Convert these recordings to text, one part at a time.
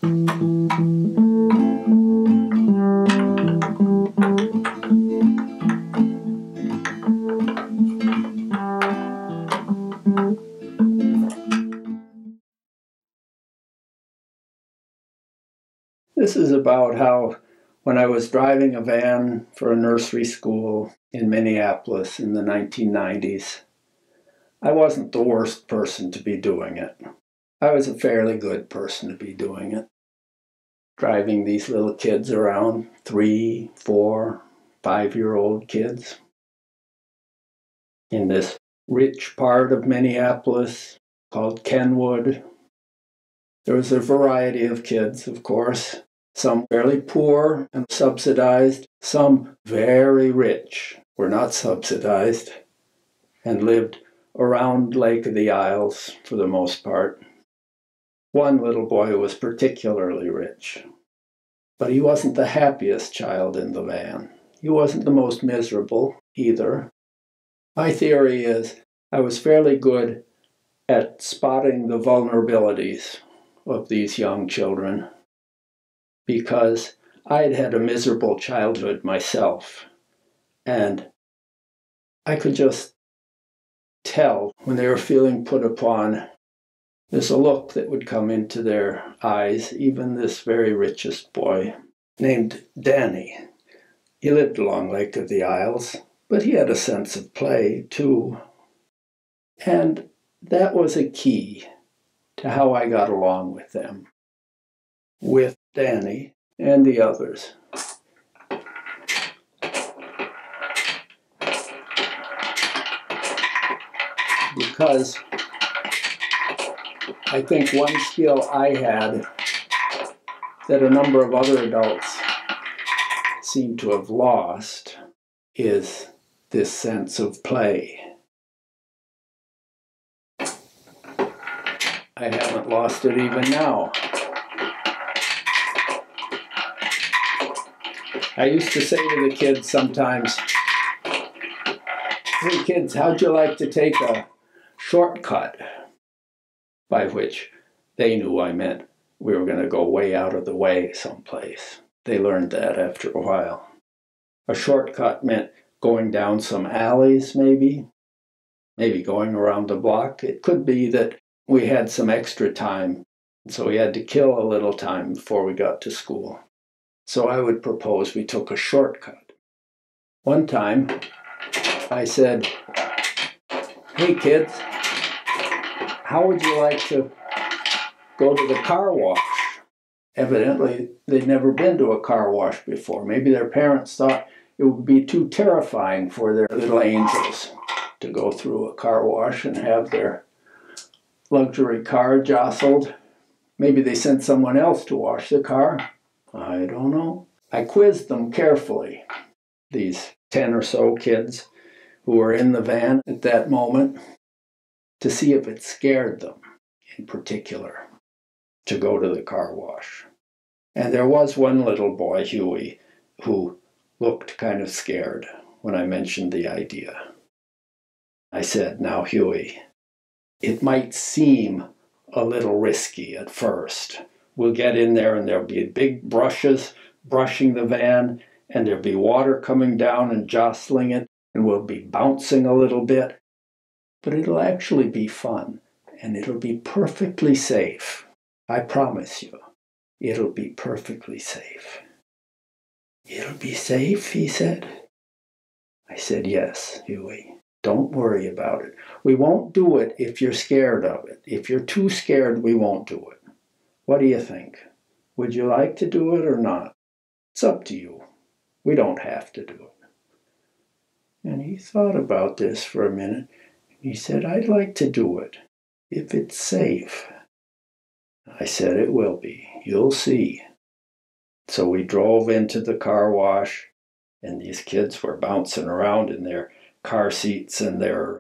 This is about how, when I was driving a van for a nursery school in Minneapolis in the 1990s, I wasn't the worst person to be doing it. I was a fairly good person to be doing it. Driving these little kids around, 3, 4, 5-year-old kids, in this rich part of Minneapolis called Kenwood. There was a variety of kids, of course. Some fairly poor and subsidized, some very rich, were not subsidized, and lived around Lake of the Isles for the most part. One little boy was particularly rich, but he wasn't the happiest child in the van. He wasn't the most miserable either. My theory is I was fairly good at spotting the vulnerabilities of these young children, because I had had a miserable childhood myself, and I could just tell when they were feeling put upon. There's a look that would come into their eyes, even this very richest boy, named Danny. He lived along Lake of the Isles, but he had a sense of play, too. And that was a key to how I got along with them, with Danny and the others. Because I think one skill I had that a number of other adults seem to have lost is this sense of play. I haven't lost it even now. I used to say to the kids sometimes, "Hey kids, how'd you like to take a shortcut?" By which they knew I meant we were going to go way out of the way someplace. They learned that after a while. A shortcut meant going down some alleys, maybe going around the block. It could be that we had some extra time, so we had to kill a little time before we got to school. So I would propose we took a shortcut. One time, I said, "Hey kids, how would you like to go to the car wash?" Evidently, they'd never been to a car wash before. Maybe their parents thought it would be too terrifying for their little angels to go through a car wash and have their luxury car jostled. Maybe they sent someone else to wash the car. I don't know. I quizzed them carefully, these 10 or so kids who were in the van at that moment, to see if it scared them in particular to go to the car wash. And there was one little boy, Huey, who looked kind of scared when I mentioned the idea. I said, "Now, Huey, it might seem a little risky at first. We'll get in there and there'll be big brushes brushing the van, and there'll be water coming down and jostling it, and we'll be bouncing a little bit. But it'll actually be fun, and it'll be perfectly safe. I promise you, it'll be perfectly safe." "It'll be safe," he said. I said, "Yes, Huey. Don't worry about it. We won't do it if you're scared of it. If you're too scared, we won't do it. What do you think? Would you like to do it or not? It's up to you. We don't have to do it." And he thought about this for a minute. He said, "I'd like to do it, if it's safe." I said, "It will be. You'll see." So we drove into the car wash, and these kids were bouncing around in their car seats and their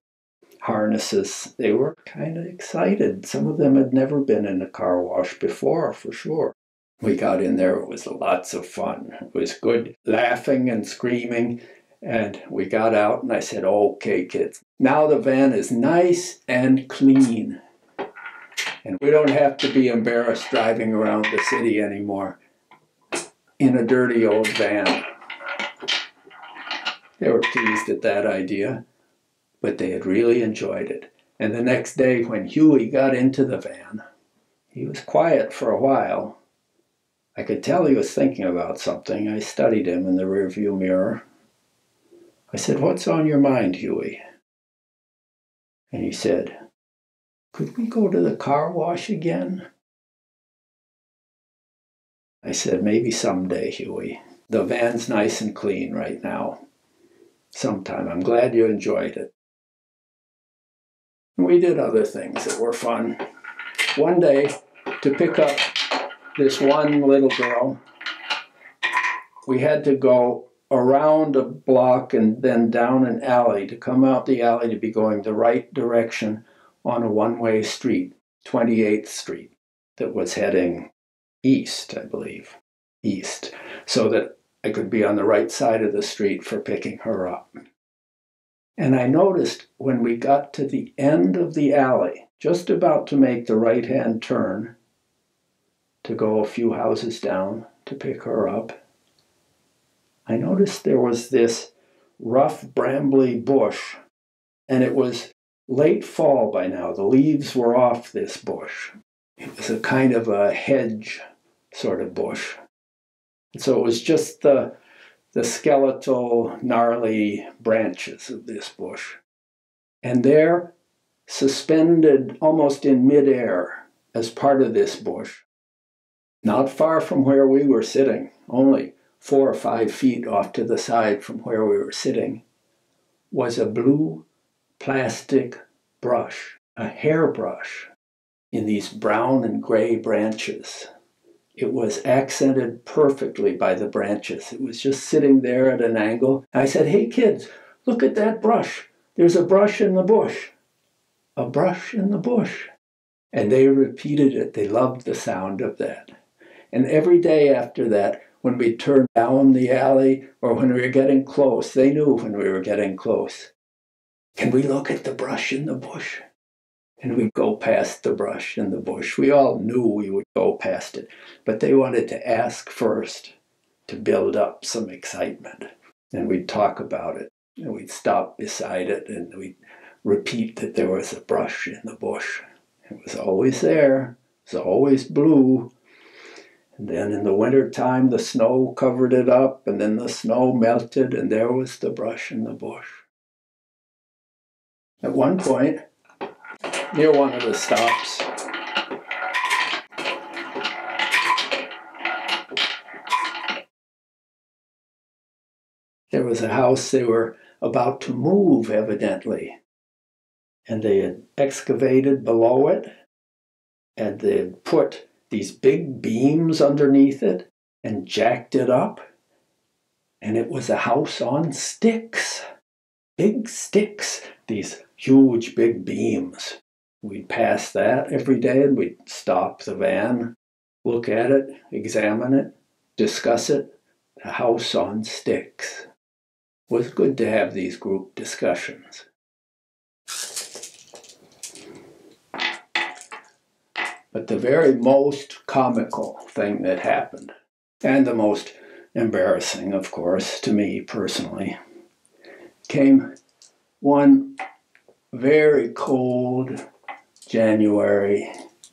harnesses. They were kind of excited. Some of them had never been in a car wash before, for sure. We got in there. It was lots of fun. It was good laughing and screaming. And we got out, and I said, "Okay, kids, now the van is nice and clean. And we don't have to be embarrassed driving around the city anymore in a dirty old van. They were pleased at that idea, but they had really enjoyed it. And the next day when Huey got into the van, he was quiet for a while. I could tell he was thinking about something. I studied him in the rearview mirror. I said, "What's on your mind, Huey?" And he said, "Could we go to the car wash again?" I said, "Maybe someday, Huey. The van's nice and clean right now. Sometime. I'm glad you enjoyed it." And we did other things that were fun. One day, to pick up this one little girl, we had to go around a block and then down an alley to come out the alley to be going the right direction on a one-way street, 28th Street, that was heading east, I believe, east, so that I could be on the right side of the street for picking her up. And I noticed when we got to the end of the alley, just about to make the right-hand turn to go a few houses down to pick her up, I noticed there was this rough, brambly bush, and it was late fall by now. The leaves were off this bush. It was a kind of a hedge sort of bush. And so it was just the skeletal, gnarly branches of this bush. And there, suspended almost in midair as part of this bush, not far from where we were sitting, only 4 or 5 feet off to the side from where we were sitting, was a blue plastic brush, a hairbrush, in these brown and gray branches. It was accented perfectly by the branches. It was just sitting there at an angle. I said, "Hey kids, look at that brush. There's a brush in the bush. A brush in the bush." And they repeated it. They loved the sound of that. And every day after that, when we turned down the alley or when we were getting close, they knew when we were getting close. "Can we look at the brush in the bush?" And we'd go past the brush in the bush. We all knew we would go past it, but they wanted to ask first to build up some excitement. And we'd talk about it, and we'd stop beside it, and we'd repeat that there was a brush in the bush. It was always there. It was always blue. And then in the winter time, the snow covered it up, and then the snow melted, and there was the brush in the bush. At one point, near one of the stops, there was a house they were about to move, evidently. And they had excavated below it, and they had put these big beams underneath it and jacked it up. And it was a house on sticks, big sticks, these huge big beams. We'd pass that every day, and we'd stop the van, look at it, examine it, discuss it. A house on sticks. It was good to have these group discussions. But the very most comical thing that happened, and the most embarrassing, of course, to me personally, came one very cold January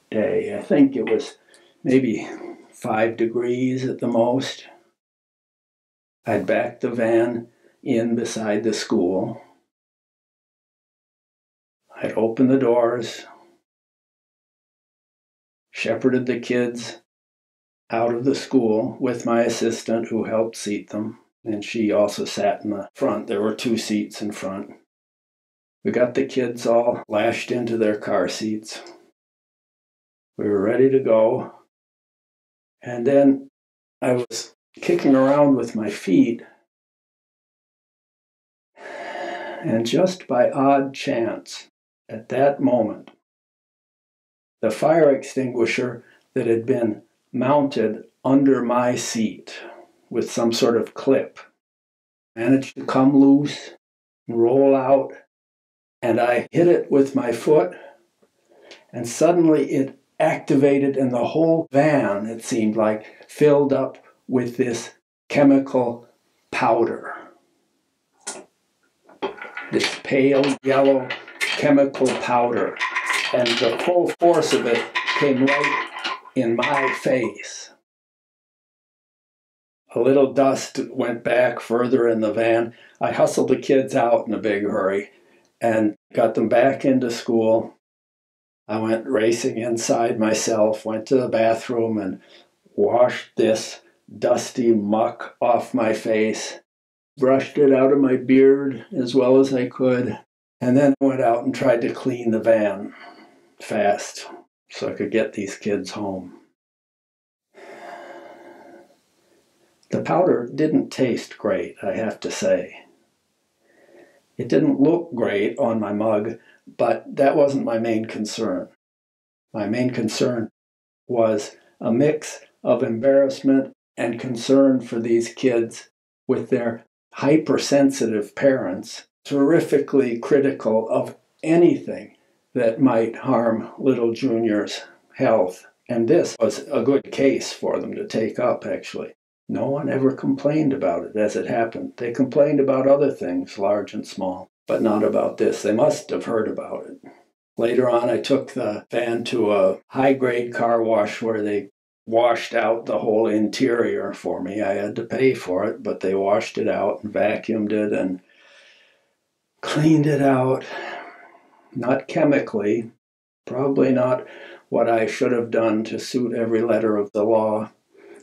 day. I think it was maybe 5 degrees at the most. I'd backed the van in beside the school. I'd opened the doors, shepherded the kids out of the school with my assistant who helped seat them, and she also sat in the front. There were 2 seats in front. We got the kids all lashed into their car seats. We were ready to go. And then I was kicking around with my feet, and just by odd chance, at that moment, the fire extinguisher that had been mounted under my seat with some sort of clip managed to come loose and roll out, and I hit it with my foot, and suddenly it activated, and the whole van, it seemed like, filled up with this chemical powder. This pale yellow chemical powder. And the full force of it came right in my face. A little dust went back further in the van. I hustled the kids out in a big hurry and got them back into school. I went racing inside myself, went to the bathroom and washed this dusty muck off my face, brushed it out of my beard as well as I could, and then went out and tried to clean the van fast so I could get these kids home. The powder didn't taste great, I have to say. It didn't look great on my mug, but that wasn't my main concern. My main concern was a mix of embarrassment and concern for these kids with their hypersensitive parents, terrifically critical of anything that might harm little Junior's health. And this was a good case for them to take up, actually. No one ever complained about it as it happened. They complained about other things, large and small, but not about this. They must have heard about it. Later on, I took the van to a high-grade car wash where they washed out the whole interior for me. I had to pay for it, but they washed it out and vacuumed it and cleaned it out. Not chemically, probably not what I should have done to suit every letter of the law,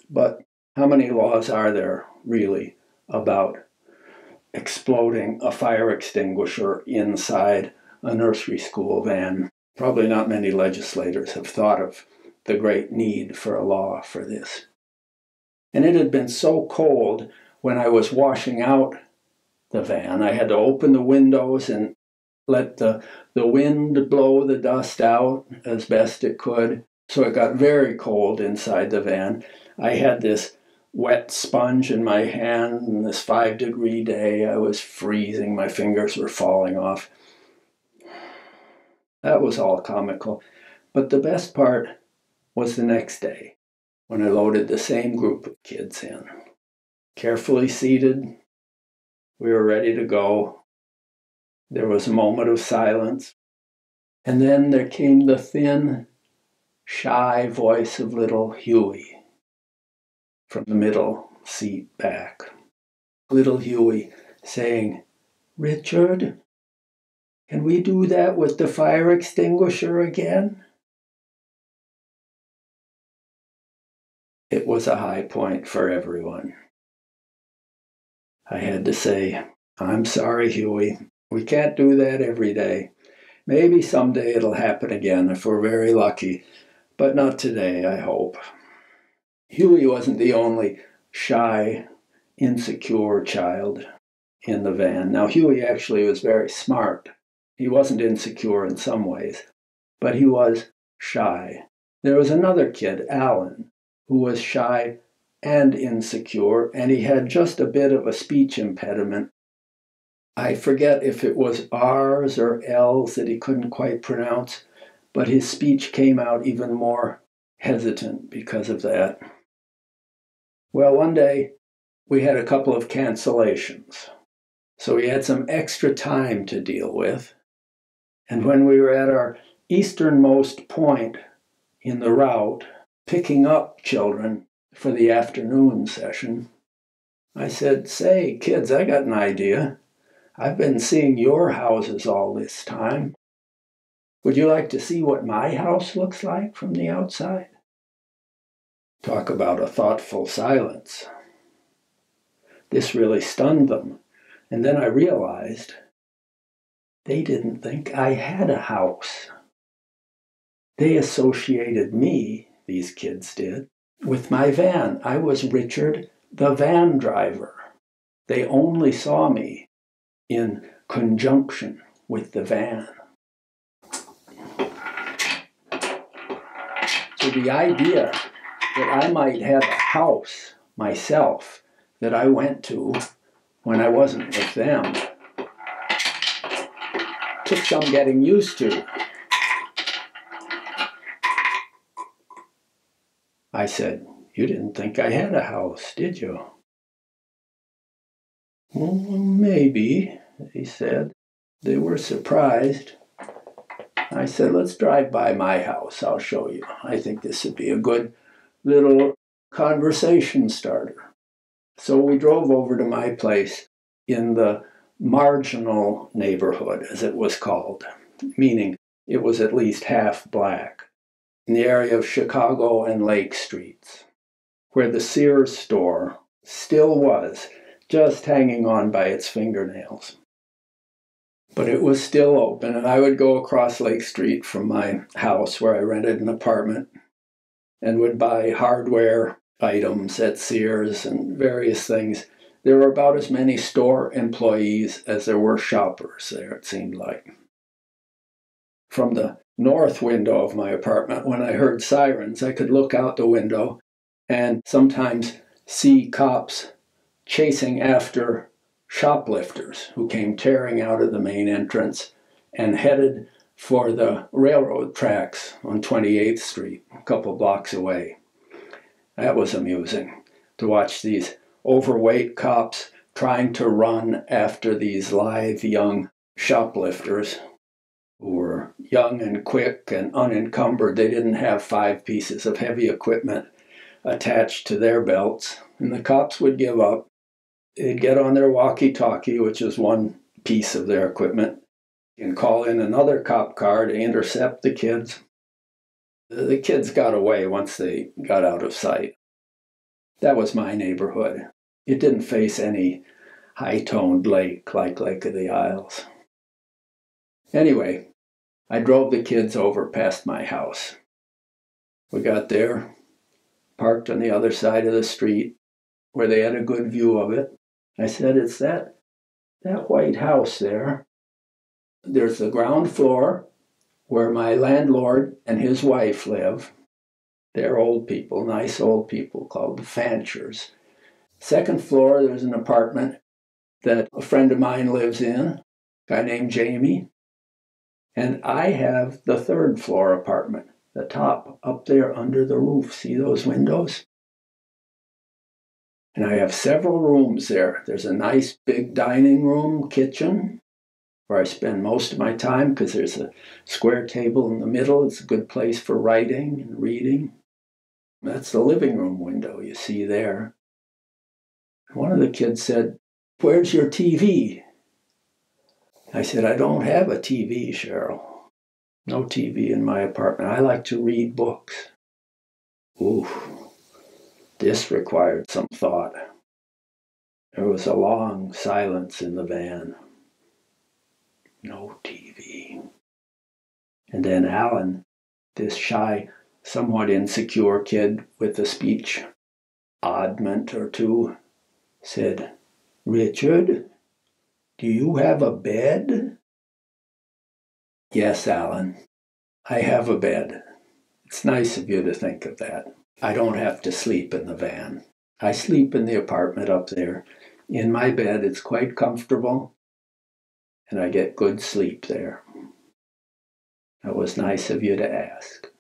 but how many laws are there, really, about exploding a fire extinguisher inside a nursery school van? Probably not many legislators have thought of the great need for a law for this. And it had been so cold when I was washing out the van. I had to open the windows and let the wind blow the dust out as best it could. So it got very cold inside the van. I had this wet sponge in my hand in this 5-degree day. I was freezing. My fingers were falling off. That was all comical. But the best part was the next day when I loaded the same group of kids in. Carefully seated, we were ready to go. There was a moment of silence. And then there came the thin, shy voice of little Huey from the middle seat back. Little Huey saying, "Richard, can we do that with the fire extinguisher again?" It was a high point for everyone. I had to say, "I'm sorry, Huey. We can't do that every day. Maybe someday it'll happen again if we're very lucky, but not today, I hope." Huey wasn't the only shy, insecure child in the van. Now, Huey actually was very smart. He wasn't insecure in some ways, but he was shy. There was another kid, Alan, who was shy and insecure, and he had just a bit of a speech impediment. I forget if it was R's or L's that he couldn't quite pronounce, but his speech came out even more hesitant because of that. Well, one day we had a couple of cancellations, so we had some extra time to deal with. And when we were at our easternmost point in the route, picking up children for the afternoon session, I said, "Say, kids, I got an idea. I've been seeing your houses all this time. Would you like to see what my house looks like from the outside?" Talk about a thoughtful silence. This really stunned them. And then I realized they didn't think I had a house. They associated me, these kids did, with my van. I was Richard, the van driver. They only saw me in conjunction with the van. So the idea that I might have a house myself that I went to when I wasn't with them took some getting used to. I said, "You didn't think I had a house, did you?" "Well, maybe," he said. They were surprised. I said, "Let's drive by my house. I'll show you. I think this would be a good little conversation starter." So we drove over to my place in the marginal neighborhood, as it was called, meaning it was at least half black, in the area of Chicago and Lake Streets, where the Sears store still was, just hanging on by its fingernails. But it was still open, and I would go across Lake Street from my house where I rented an apartment and would buy hardware items at Sears and various things. There were about as many store employees as there were shoppers there, it seemed like. From the north window of my apartment, when I heard sirens, I could look out the window and sometimes see cops chasing after shoplifters who came tearing out of the main entrance and headed for the railroad tracks on 28th Street, a couple blocks away. That was amusing, to watch these overweight cops trying to run after these lithe young shoplifters who were young and quick and unencumbered. They didn't have 5 pieces of heavy equipment attached to their belts, and the cops would give up. They'd get on their walkie-talkie, which is one piece of their equipment, and call in another cop car to intercept the kids. The kids got away once they got out of sight. That was my neighborhood. It didn't face any high-toned lake like Lake of the Isles. Anyway, I drove the kids over past my house. We got there, parked on the other side of the street, where they had a good view of it. I said, "It's that white house there. There's the ground floor where my landlord and his wife live. They're old people, nice old people called the Fanchers. Second floor, there's an apartment that a friend of mine lives in, a guy named Jamie. And I have the third floor apartment, the top up there under the roof. See those windows? And I have several rooms there. There's a nice big dining room, kitchen, where I spend most of my time because there's a square table in the middle. It's a good place for writing and reading. That's the living room window you see there." One of the kids said, "Where's your TV?" I said, "I don't have a TV, Cheryl. No TV in my apartment. I like to read books." Ooh. This required some thought. There was a long silence in the van. No TV. And then Alan, this shy, somewhat insecure kid with a speech oddment or two, said, "Richard, do you have a bed?" "Yes, Alan, I have a bed. It's nice of you to think of that. I don't have to sleep in the van. I sleep in the apartment up there. In my bed, it's quite comfortable, and I get good sleep there. That was nice of you to ask."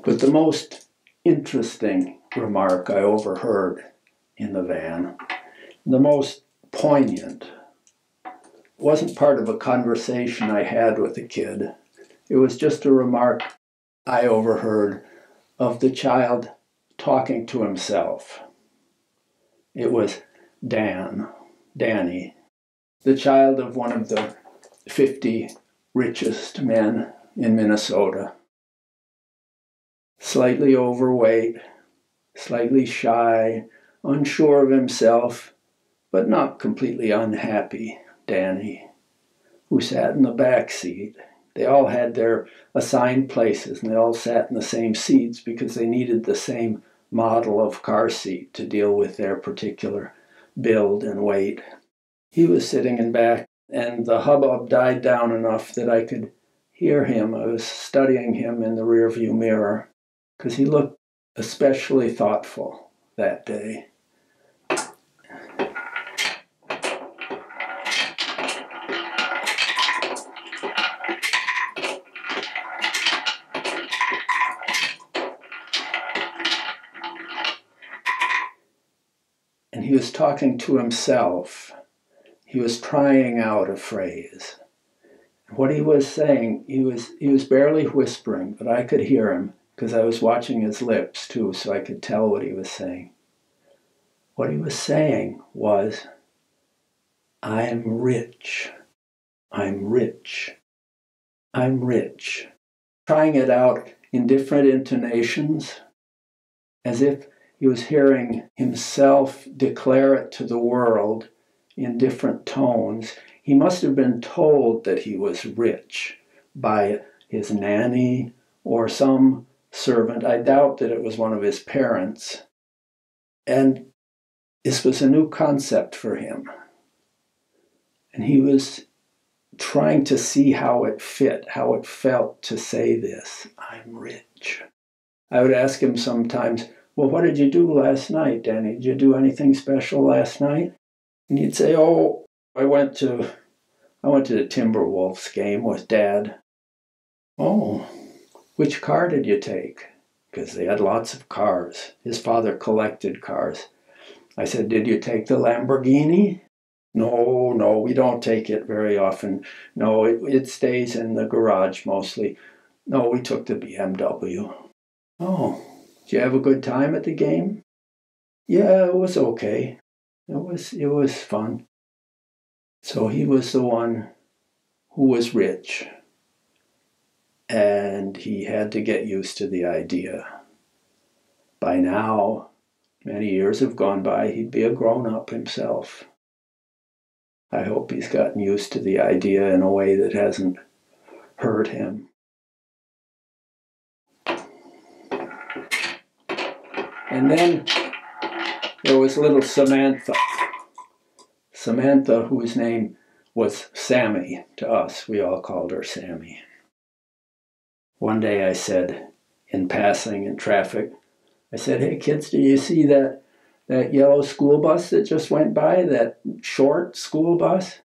But the most interesting remark I overheard in the van, the most poignant, wasn't part of a conversation I had with a kid. It was just a remark I overheard of the child talking to himself. It was Danny, the child of one of the 50 richest men in Minnesota. Slightly overweight, slightly shy, unsure of himself, but not completely unhappy, Danny, who sat in the back seat. They all had their assigned places, and they all sat in the same seats because they needed the same model of car seat to deal with their particular build and weight. He was sitting in back, and the hubbub died down enough that I could hear him. I was studying him in the rearview mirror because he looked especially thoughtful that day. he was talking to himself. He was trying out a phrase. What he was saying, he was barely whispering, but I could hear him because I was watching his lips too, so I could tell what he was saying. What he was saying was, I'm rich. I'm rich. I'm rich. Trying it out in different intonations, as if he was hearing himself declare it to the world in different tones. He must have been told that he was rich by his nanny or some servant. I doubt that it was one of his parents. And this was a new concept for him. And he was trying to see how it fit, how it felt to say this, I'm rich. I would ask him sometimes, well, what did you do last night, Danny? Did you do anything special last night? And he'd say, oh, I went to the Timberwolves game with Dad. Oh, which car did you take? Because they had lots of cars. His father collected cars. I said, did you take the Lamborghini? No, we don't take it very often. No, it stays in the garage mostly. No, we took the BMW. Oh, did you have a good time at the game? Yeah, it was okay. It was fun. So he was the one who was rich. And he had to get used to the idea. By now, many years have gone by, he'd be a grown-up himself. I hope he's gotten used to the idea in a way that hasn't hurt him. And then there was little Samantha. Samantha, whose name was Sammy to us. We all called her Sammy. One day I said, in passing in traffic, I said, hey kids, do you see that yellow school bus that just went by, that short school bus?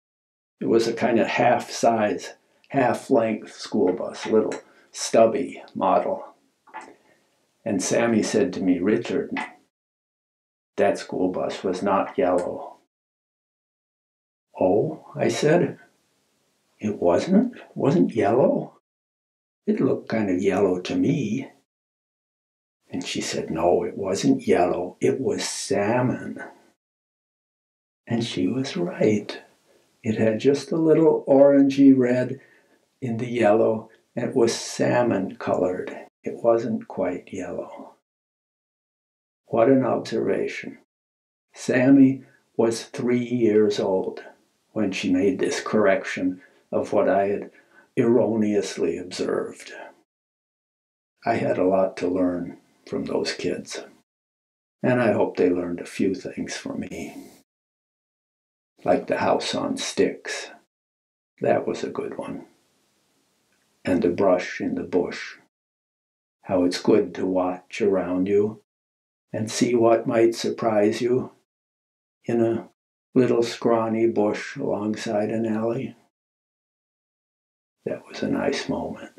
It was a kind of half-size, half-length school bus, little stubby model. And Sammy said to me, Richard, that school bus was not yellow. Oh, I said, it wasn't? It wasn't yellow? It looked kind of yellow to me. And she said, no, it wasn't yellow. It was salmon. And she was right. It had just a little orangey red in the yellow, and it was salmon colored. It wasn't quite yellow. What an observation. Sammy was 3 years old when she made this correction of what I had erroneously observed. I had a lot to learn from those kids, and I hope they learned a few things from me. Like the house on sticks. That was a good one. And the brush in the bush. How it's good to watch around you and see what might surprise you in a little scrawny bush alongside an alley. That was a nice moment.